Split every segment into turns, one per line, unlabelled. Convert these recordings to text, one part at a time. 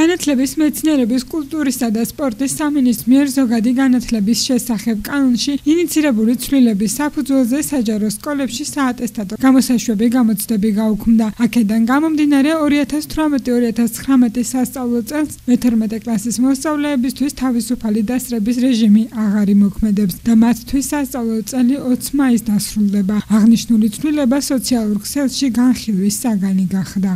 განათლების, მეცნიერების, კულტურისა და სპორტის სამინისტროს მიერ ზოგადი განათლების შესახებ კანონში ინიცირებული ცვლილების საფუძველზე საჯარო სკოლებში საატესტატო გამოსაშვები გამოცდები გაუქმდა. აქედან გამომდინარე 2018-2019 სასწავლო წელს მე-12 კლასის მოსწავლეებისთვის თავისუფალი დასწრების რეჟიმი აღარ იმოქმედებს და მათთვის სასწავლო წელი 20 მაისს დასრულდება. აღნიშნული ცვლილება სოციალურ ქსელში განხილვის საგანი გახდა.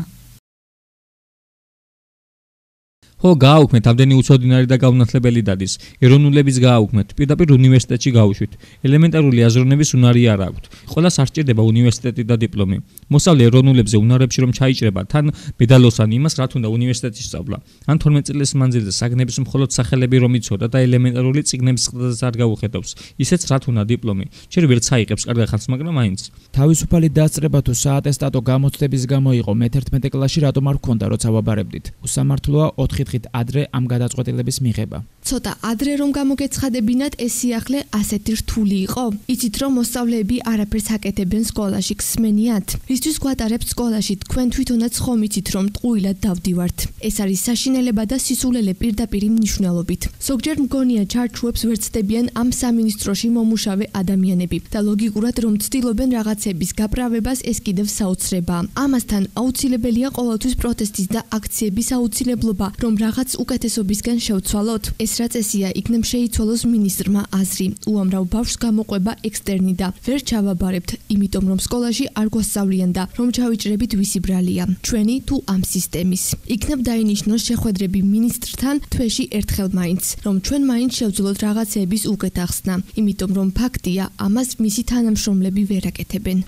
გააუქმეთ ამდენი უცოდინარი და გაუნათლებელი დადის. ეროვნულების გააუქმეთ, პირდაპირ უნივერსიტეტში გაუშვით. ელემენტარული აზროვნების უნარი არ აქვთ. ყველას არ სჭირდება უნივერსიტეტი და დიპლომი. მოსწავლე ეროვნულებზე უნარებში რომ ჩაიჭრება, თან მედალოსანი იმას, რაც უნდა უნივერსიტეტში სწავლა. ან 12 წლის მანძილზე საგნების მხოლოდ სახელები რომ იცოდა და ელემენტარული წიგნების ყდაზე არ გაუხედავს. ისეც რაც უნდა დიპლომი. ჯერ ვერც აიღებს კარგ ხანს, მაგრამ მაინც.
თავისუფალი დასწრება თუ საატესტატო გამოცდების გამო იყო მე-11 კლასში რატომ არ გქონდა, როცა ვაბარებდით. უსამართლოა 4 ადრე ამ გადაწყვეტილების მიღება.
ცოტა ადრე რომ გამოგეცხადებინათ, ეს სიახლე ასეთი რთული იყო? იცით რომ მოსწავლეები არაფერს აკეთებენ სკოლაში, გსმენიათ? ვისთვის გვატარებთ სკოლაში, თქვენ თვითონაც ხომ იცით რომ ტყუილად დავდივართ. ეს არის საშინელება და სისულელე პირდაპირ მნიშვნელობით. ზოგჯერ მგონია ჩარჩოებს ვერ ცდებიან ამ სამინისტროში მომუშავე ადამიანები და ლოგიკურად რომ ცდილობენ რაღაცების გაправებას, ეს კიდევ საოცრებაა. ამასთან აუცილებელია ყოველთვის პროტესტის და აქციების აუცილებლობა, რომ რაღაც უკეთესობისგან შევცვალოთ. ეს რა წესია, იქნებ შეიცვალოს მინისტრმა აზრი. უამრავ ბავშვს გამოყვება ექსტერნი და ვერ ჩავაბარებთ, იმიტომ რომ სკოლაში არ გვასწავლიან და რომ ჩავიჭრებით ვისი ბრალია, ჩვენი თუ ამ სისტემის. იქნებ დაინიშნოს შეხვედრები მინისტრთან თვეში ერთხელ მაინც, რომ ჩვენ მაინც შევძლოთ რაღაცეების უკეთ ახსნა, იმიტომ რომ ფაქტია, ამას მისი თანამშრომლები ვერ აკეთებენ.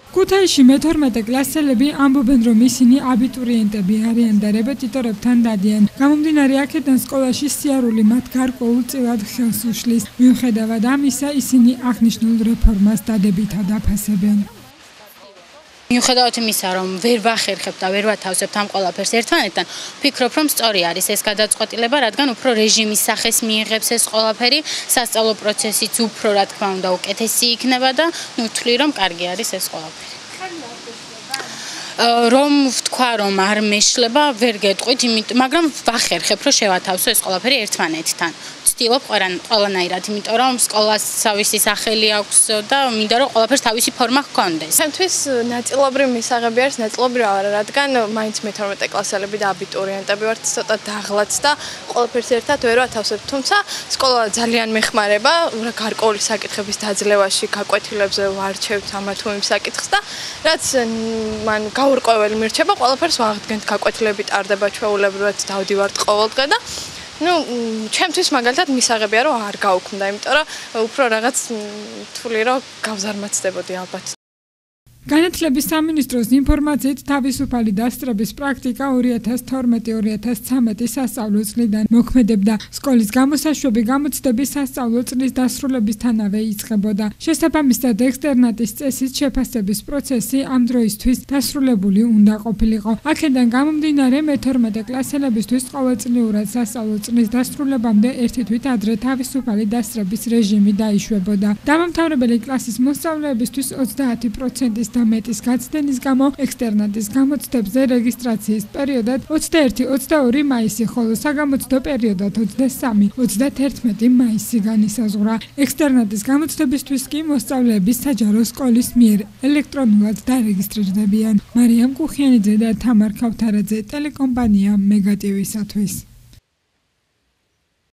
ქუთაისში მე-12 კლასელები ამბობენ, რომ ისინი აბიტურიენტები არიან და რეპეტიტორებთან დადიან. გამომდინარე აქედან სკოლაში სიარული მათ გარკვეულწილად ხელს უშლის. მიუხედავად ამისა, ისინი აღნიშნულ რეფორმას დადებითად აფასებენ.
მიუხედავად იმისა, რომ ვერ ვახერხებთ და ვერ ვათავსებთ ამ ყველაფერს ერთმანეთთან, ვფიქრობ, რომ სწორი არის ეს გადაწყვეტილება, რადგან უფრო რეჟიმის სახეს მიიღებს ეს ყველაფერი, სასწავლო პროცესიც უფრო, რა თქმა უნდა, უკეთესი იქნება და ვთვლი, რომ კარგი არის ეს ყველაფერი. რომ ვთქვა, რომ არ მეშლება, ვერ გეტყვით, მაგრამ ვახერხებ, რომ შევათავსო ეს ყველაფერი ერთმანეთთან. ვცდილობ ყველანაირად, იმიტომ რომ სკოლას თავისი სახელი აქვს და მინდა რომ ყველაფერს თავისი ფორმა ჰქონდეს.
ჩემთვის ნაწილობრივ მისაღები არის, ნაწილობრივ არა, რადგან მაინც მე-12 კლასელები და აბიტურიენტები ვართ, ცოტა დაღლაც და ყველაფერს ერთად ვერ ვათავსებთ. თუმცა სკოლა ძალიან მეხმარება გარკვეული საკითხების დაძლევაში, გაკვეთილებზე ვარჩევთ ამა თუ იმ საკითხს და რაც მან გაურკვეველი მირჩება, ყველაფერს ვაღდგენთ, გაკვეთილები ტარდება ჩვეულებრივად, დავდივართ ყოველდღე და ჩემთვის მაგალითად მისაღებია რომ არ გაუქმდა, იმიტომ რომ უფრო რაღაც თვლი რომ გავზარმაცდებოდი ალბათ.
განათლების სამინისტროს ინფორმაციით თავისუფალი დასწრების პრაქტიკა 2012-2013 სასწავლო წლიდან მოქმედებდა. სკოლის გამოსაშვები გამოცდების სასწავლო წლის დასრულებისთანავე იწყებოდა. შესაბამისად, ექსტერნატის წესით შეფასების პროცესი ამ დროისთვის დასრულებული უნდა ყოფილიყო. აქედან გამომდინარე, მე-12 კლასელებისთვის ყოველწლიურად სასწავლო წლის დასრულებამდე ერთი თვით ადრე თავისუფალი დასწრების რეჟიმი დაიშვებოდა. დამამთავრებელი კლასის მოსწავლეებისთვის 30% და მეტის გაცდენის გამო ექსტერნატის გამოცდებზე რეგისტრაციის პერიოდად 21-22 მაისი, ხოლო საგამოცდო პერიოდად 23-31 მაისი განისაზღვრა. ექსტერნატის გამოცდებისთვის კი მოსწავლეები საჯარო სკოლის მიერ ელექტრონულად დარეგისტრირდებიან. მარიამ კუხიანიძე და თამარ ქავთარაძე, ტელეკომპანია მეგატივისათვის.